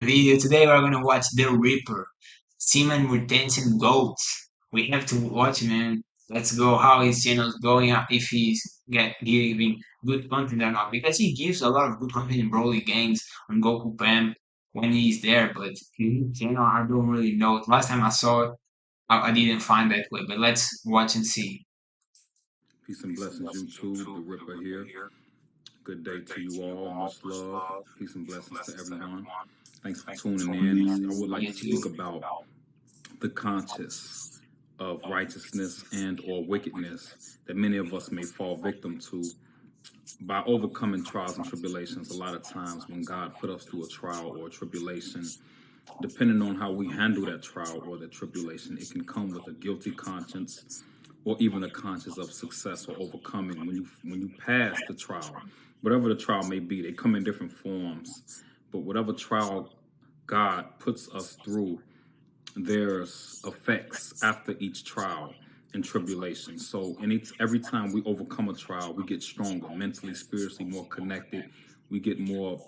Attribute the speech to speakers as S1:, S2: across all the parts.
S1: Video today we're gonna watch The Reaper, Semen retention goats. We have to watch, man. Let's go. How his channel's going up, if he's giving good content or not, because he gives a lot of good content in Broly games on Goku Pam when he's there. But his channel, I don't really know. Last time I saw it, I didn't find that way. But let's watch and see.
S2: Peace and blessings, YouTube. The Ripper here. Good day to you all. Much love. Peace and blessings to everyone. Thanks for tuning in. I would like to speak about the conscious of righteousness and or wickedness that many of us may fall victim to by overcoming trials and tribulations. A lot of times when God put us through a trial or a tribulation, depending on how we handle that trial or that tribulation, it can come with a guilty conscience or even a conscience of success or overcoming. When you pass the trial, whatever the trial may be, they come in different forms. But whatever trial God puts us through, there's effects after each trial and tribulation. So every time we overcome a trial, we get stronger mentally, spiritually, more connected. We get more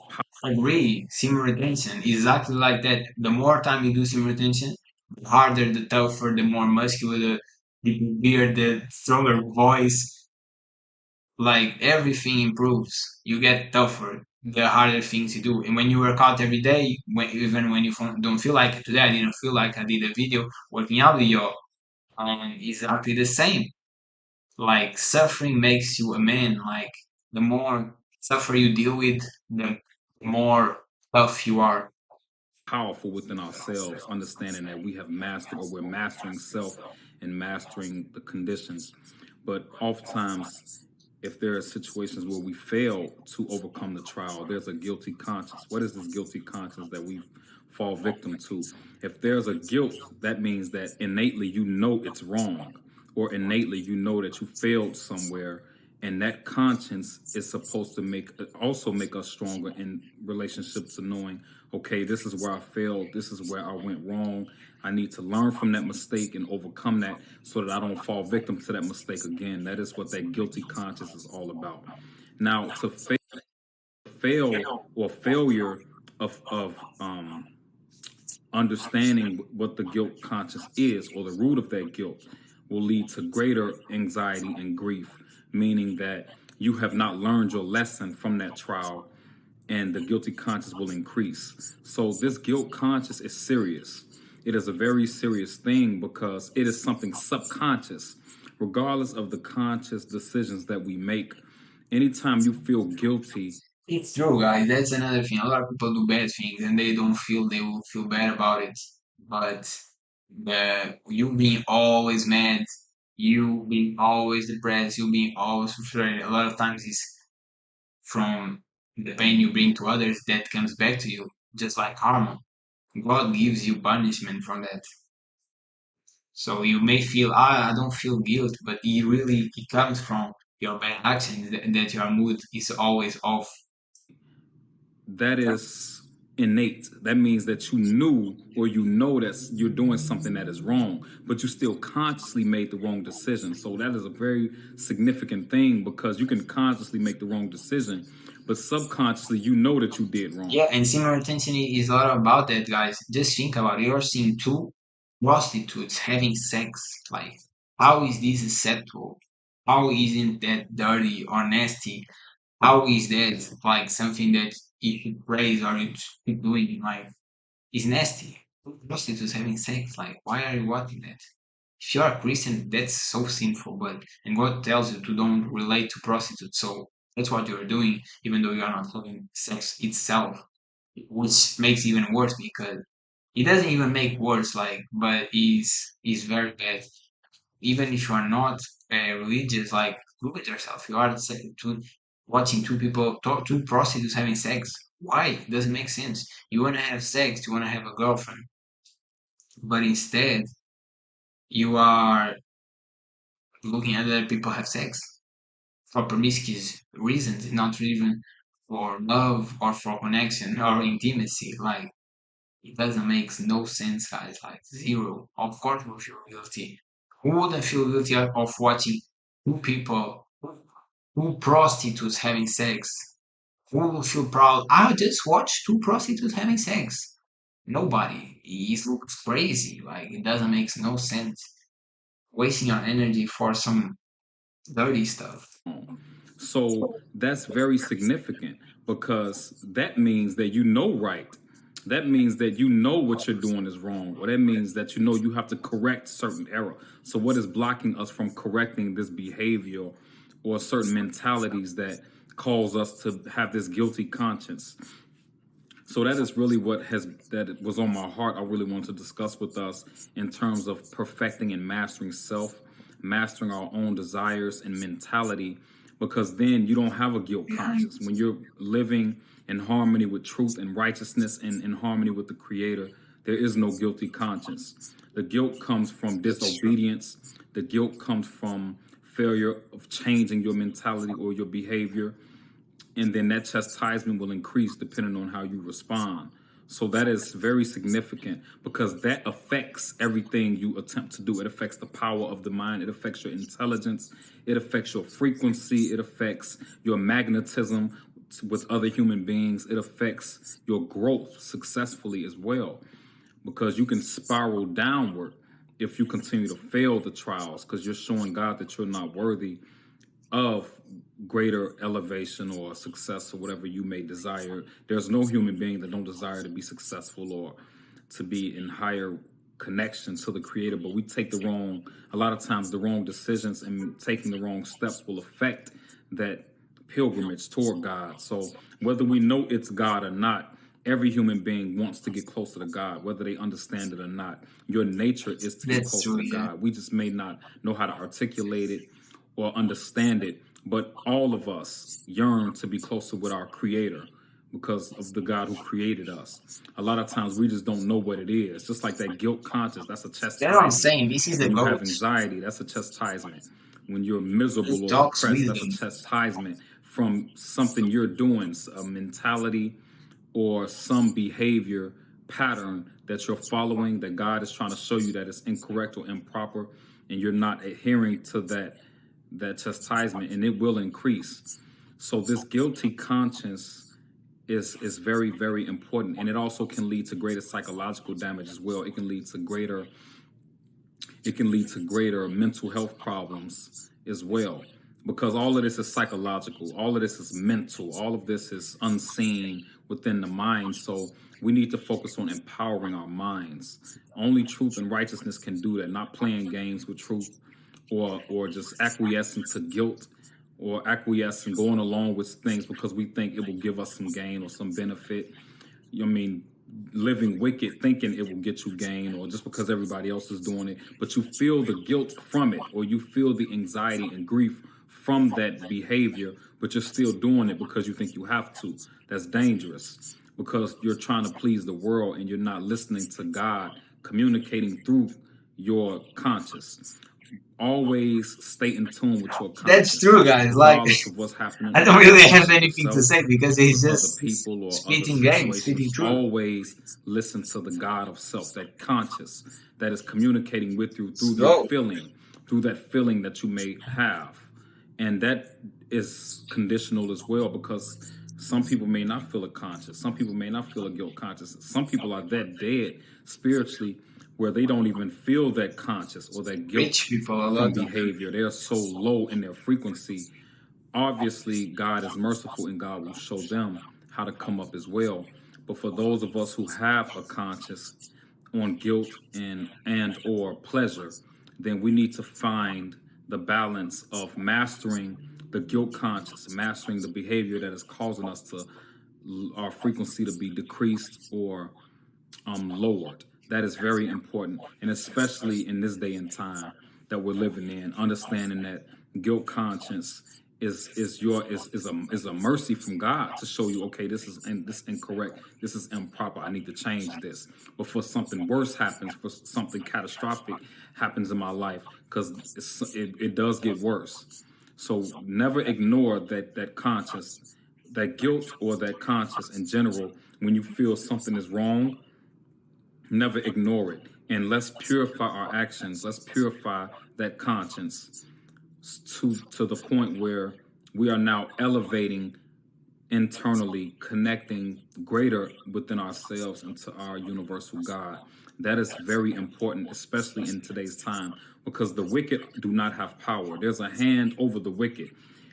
S1: Agree. Sim retention, exactly like that. The more time you do sim retention, the harder, the tougher, the more muscular, the bigger, the stronger voice. Like everything improves. You get tougher the harder things you do. And when you work out every day, even when you don't feel like it, today I didn't feel like I did a video working out video, exactly the same. Like suffering makes you a man. Like the more suffer you deal with, the more tough you are.
S2: powerful within ourselves, understanding that we have mastered or we're mastering self and mastering the conditions. But oftentimes, if there are situations where we fail to overcome the trial, there's a guilty conscience. What is this guilty conscience that we fall victim to? If there's a guilt, that means that innately you know it's wrong, or innately you know that you failed somewhere, and that conscience is supposed to make us stronger in relationship to knowing, okay, this is where I failed, this is where I went wrong. I need to learn from that mistake and overcome that so that I don't fall victim to that mistake again. That is what that guilty conscience is all about. Now, to fail or failure of understanding what the guilt conscious is or the root of that guilt will lead to greater anxiety and grief, meaning that you have not learned your lesson from that trial and the guilty conscience will increase. So this guilt conscious is serious. It is a very serious thing because it is something subconscious. Regardless of the conscious decisions that we make, anytime you feel guilty,
S1: It's true, guys. That's another thing. A lot of people do bad things and they don't feel they will feel bad about it. But you being always mad, you being always depressed, you being always frustrated, a lot of times is from the pain you bring to others that comes back to you, just like karma. God gives you punishment from that. So you may feel, I don't feel guilt, but it comes from your bad actions that your mood is always off.
S2: that is innate. That means that you knew or you know that you're doing something that is wrong, but you still consciously made the wrong decision. So that is a very significant thing because you can consciously make the wrong decision, but subconsciously you know that you did wrong.
S1: Yeah, and similar intensity is a lot about that, guys. Just think about it. You're seeing two prostitutes having sex. Like, how is this acceptable? How isn't that dirty or nasty? How is that like something that you should praise or you should keep doing? Like, it's nasty. Two prostitutes having sex. Like, why are you watching that? If you're a Christian, that's so sinful. But and God tells you to don't relate to prostitutes, so that's what you're doing, even though you are not having sex itself, which makes it even worse because it doesn't even make worse, like, but is very bad. Even if you are not religious, like, look at yourself. You are watching two prostitutes having sex. Why? It doesn't make sense. You want to have sex, you want to have a girlfriend, but instead you are looking at other people have sex for promiscuous reasons, not even for love or for connection or intimacy. Like, it doesn't make no sense, guys. Like, zero. Of course, we feel guilty. Who wouldn't feel guilty of watching two people, two prostitutes having sex? Who will feel proud? I just watched two prostitutes having sex. Nobody. It looks crazy. Like it doesn't make no sense. Wasting your energy for some dirty stuff.
S2: So that's very significant because that means that you know right. That means that you know what you're doing is wrong, or that means that you know you have to correct certain error. So what is blocking us from correcting this behavior or certain mentalities that cause us to have this guilty conscience? So that is really what has that was on my heart. I really want to discuss with us in terms of perfecting and mastering self, mastering our own desires and mentality, because then you don't have a guilt conscience. When you're living in harmony with truth and righteousness and in harmony with the Creator, there is no guilty conscience. The guilt comes from
S1: That's true.
S2: disobedience. The guilt comes from failure of changing your mentality or your behavior, and then that chastisement will increase depending on how you respond. So that is very significant because that affects everything you attempt to do. It affects the power of the mind, it affects your intelligence, it affects your frequency, it affects your magnetism with other human beings, it affects your growth successfully as well, because you can spiral downward if you continue to fail the trials because you're showing God that you're not worthy of greater elevation or success or whatever you may desire. There's no human being that don't desire to be successful or to be in higher connection to the Creator, but we take a lot of times the wrong decisions, and taking the wrong steps will affect that pilgrimage toward God. So whether we know it's God or not, every human being wants to get closer to God, whether they understand it or not. Your nature is to get
S1: That's
S2: closer
S1: true,
S2: to
S1: yeah.
S2: God. We just may not know how to articulate it or understand it, but all of us yearn to be closer with our Creator because of the God who created us. A lot of times we just don't know what it is. Just like that guilt conscious, that's a
S1: That's what I'm
S2: chastisement.
S1: saying. This is the
S2: When you have
S1: goat.
S2: anxiety, that's a chastisement. When you're
S1: It
S2: miserable or
S1: talks
S2: depressed,
S1: with
S2: that's a
S1: me.
S2: chastisement from something you're doing, a mentality or some behavior pattern that you're following that God is trying to show you that it's incorrect or improper, and you're not adhering to that chastisement, and it will increase. So this guilty conscience is very, very important, and it also can lead to greater psychological damage as well. It can lead to greater mental health problems as well, because all of this is psychological, all of this is mental, all of this is unseen within the mind. So we need to focus on empowering our minds. Only truth and righteousness can do that, not playing games with truth or just acquiescing to guilt or acquiescing going along with things because we think it will give us some gain or some benefit. I mean, living wicked, thinking it will get you gain, or just because everybody else is doing it, but you feel the guilt from it, or you feel the anxiety and grief from that behavior, but you're still doing it because you think you have to. That's dangerous because you're trying to please the world and you're not listening to God communicating through your conscience. Always stay in tune with your
S1: That's
S2: conscience,
S1: true, guys. Like,
S2: regardless of what's happening
S1: I
S2: in
S1: don't
S2: your
S1: really have
S2: life with
S1: anything to
S2: yourself,
S1: say because he's
S2: with other
S1: just
S2: people or other
S1: spitting game, spitting
S2: situations.
S1: truth.
S2: Always listen to the God of self, that conscious that is communicating with you through your
S1: So,
S2: feeling, through that feeling that you may have. And that is conditional as well, because some people may not feel a conscience. Some people may not feel a guilt conscious. Some people are that dead spiritually where they don't even feel that conscious or that guilt
S1: rich people, a lot
S2: from
S1: of them.
S2: behavior. They're so low in their frequency. Obviously, God is merciful and God will show them how to come up as well. But for those of us who have a conscience on guilt and or pleasure, then we need to find the balance of mastering the guilt conscious, mastering the behavior that is causing us to our frequency to be decreased or lowered. That is very important, and especially in this day and time that we're living in, understanding that guilt conscience is a mercy from God to show you, okay, this incorrect, this is improper. I need to change this. Before something worse happens, for something catastrophic happens in my life, because it does get worse. So never ignore that conscience, that guilt or that conscience in general. When you feel something is wrong, never ignore it, and let's purify our actions. Let's purify that conscience to the point where we are now elevating internally connecting greater within ourselves and to our universal God. That is very important, especially in today's time, because the wicked do not have power. There's a hand over the wicked.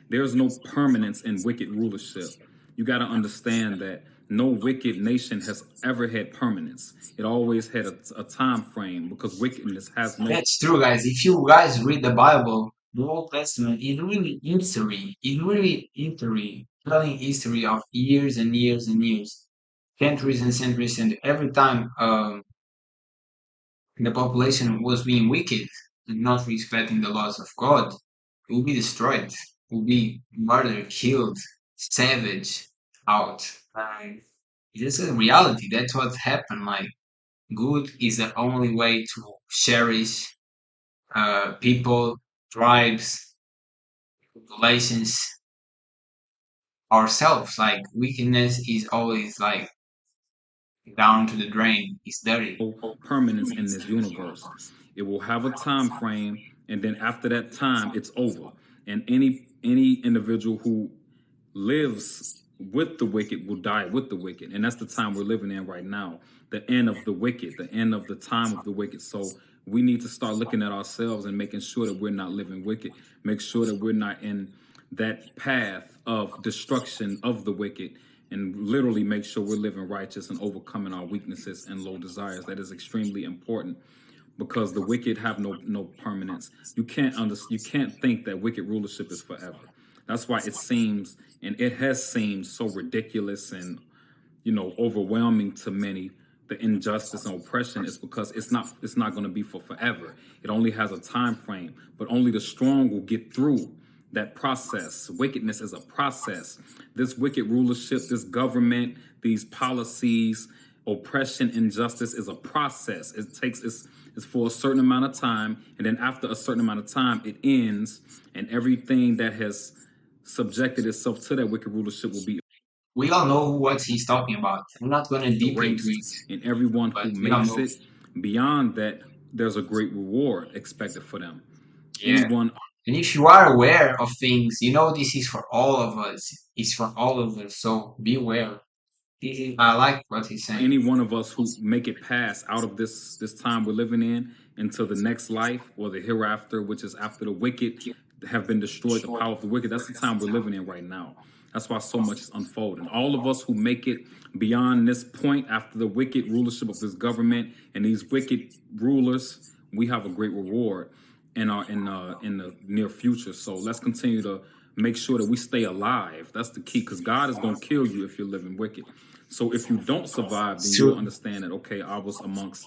S2: There's no permanence in wicked rulership. You got to understand that no wicked nation has ever had permanence. It always had a time frame because wickedness has no.
S1: That's true, guys. If you guys read the Bible, the Old Testament is really history. It's really history, telling history of years and years and years, centuries and centuries, and every time the population was being wicked and not respecting the laws of God, it will be destroyed, will be murdered, killed, savage out. And it's a reality. That's what happened. Like good is the only way to cherish people, tribes, populations, ourselves. Like wickedness is always like down to the drain. It's dirty.
S2: Permanence in this universe. It will have a time frame, and then after that time, it's over. And any individual who lives with the wicked will die with the wicked, and that's the time we're living in right now. The end of the wicked, the end of the time of the wicked. So we need to start looking at ourselves and making sure that we're not living wicked. Make sure that we're not in that path of destruction of the wicked, and literally make sure we're living righteous and overcoming our weaknesses and low desires. That is extremely important because the wicked have no permanence. You can't think that wicked rulership is forever. That's why it seems, and it has seemed so ridiculous and overwhelming to many. The injustice and oppression is because it's not going to be for forever. It only has a time frame, but only the strong will get through that process. Wickedness is a process. This wicked rulership, this government, these policies, oppression, injustice is a process. It's for a certain amount of time, and then after a certain amount of time, it ends, and everything that has subjected itself to that wicked rulership will be
S1: We all know what he's talking about. I'm not going to deep into
S2: erased,
S1: it,
S2: and everyone
S1: but
S2: who
S1: we all
S2: makes
S1: know.
S2: it beyond that, there's a great reward expected for them.
S1: Yeah.
S2: Anyone
S1: And if you are aware of things, you know this is for all of us. It's for all of us. So be aware. I like what he's saying.
S2: any one of us who make it past out of this time we're living in into the next life or the hereafter, which is after the wicked have been destroyed, the power of the wicked, that's the time we're living in right now. That's why so much is unfolding. All of us who make it beyond this point after the wicked rulership of this government and these wicked rulers, we have a great reward in the near future. So let's continue to make sure that we stay alive. That's the key, because God is going to kill you if you're living wicked. So if you don't survive, then
S1: It's
S2: you'll
S1: true.
S2: understand that, okay, I was amongst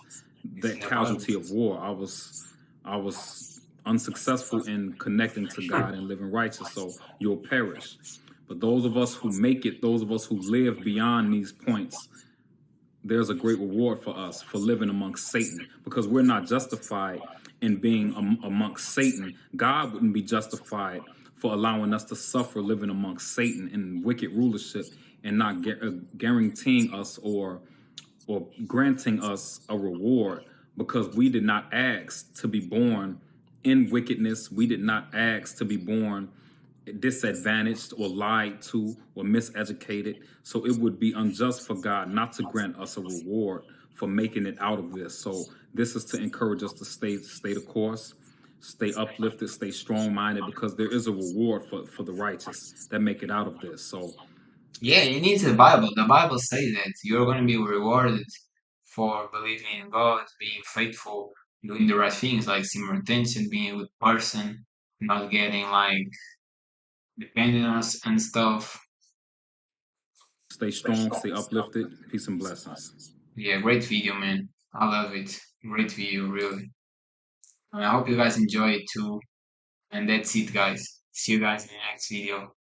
S2: that casualty of war. I was unsuccessful in connecting to God and living righteous. So you'll perish. But those of us who make it, those of us who live beyond these points, there's a great reward for us for living amongst Satan, because we're not justified in being amongst Satan. God wouldn't be justified for allowing us to suffer living amongst Satan in wicked rulership and not guaranteeing us or granting us a reward, because we did not ask to be born in wickedness. We did not ask to be born disadvantaged or lied to or miseducated. So it would be unjust for God not to grant us a reward for making it out of this. So this is to encourage us to stay the course, stay uplifted, stay strong minded, because there is a reward for the righteous that make it out of this. So
S1: Yeah, you need the Bible. The Bible says that you're going to be rewarded for believing in God, being faithful, doing the right things, like similar intention, being a good person, not getting like dependent on us and stuff.
S2: stay strong, stay uplifted. Peace and blessings.
S1: Yeah, great video, man. I love it. Great video, really. And I hope you guys enjoy it too. And that's it, guys. See you guys in the next video.